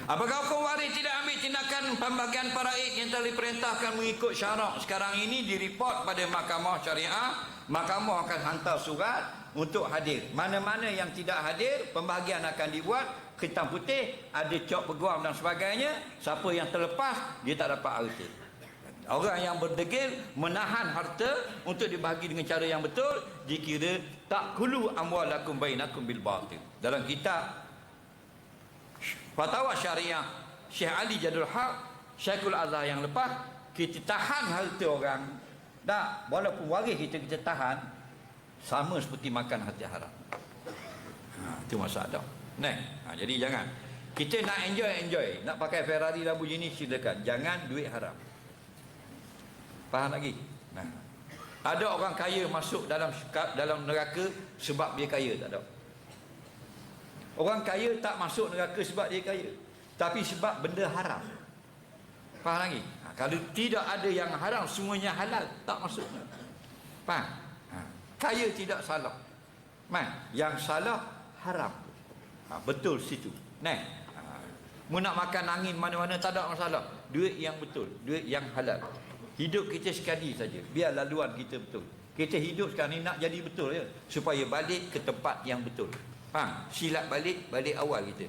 Apakah hukum waris tidak ambil tindakan pembagian faraid yang telah diperintahkan mengikut syarak sekarang ini direport pada mahkamah syariah? Mahkamah akan hantar surat untuk hadir. Mana-mana yang tidak hadir, pembahagian akan dibuat hitam putih, ada cok peguam dan sebagainya. Siapa yang terlepas, dia tak dapat harta. Orang yang berdegil menahan harta untuk dibahagi dengan cara yang betul, dikira takulu amwalakum bainakum bil batil. Dalam kitab Fatwa Syariah Syekh Ali Jadul Haq Syekhul Azhar yang lepas, kita tahan harta orang, tak, walaupun waris kita tahan, sama seperti makan harta haram. Itu masalah. Jadi jangan, kita nak enjoy, nak pakai Ferrari Lamborghini silakan, jangan duit haram. Faham lagi? Ada orang kaya masuk dalam neraka sebab dia kaya? Tak ada. Orang kaya tak masuk neraka sebab dia kaya, tapi sebab benda haram. Faham lagi? Kalau tidak ada yang haram, semuanya halal, tak masuk neraka. Faham? Kaya tidak salah, yang salah haram. Betul situ. Mu nak makan angin mana-mana tak ada masalah. Duit yang betul, duit yang halal. Hidup kita sekali saja, biar laluan kita betul. Kita hidup sekarang ni nak jadi betul ya, supaya balik ke tempat yang betul. Silap balik awal kita.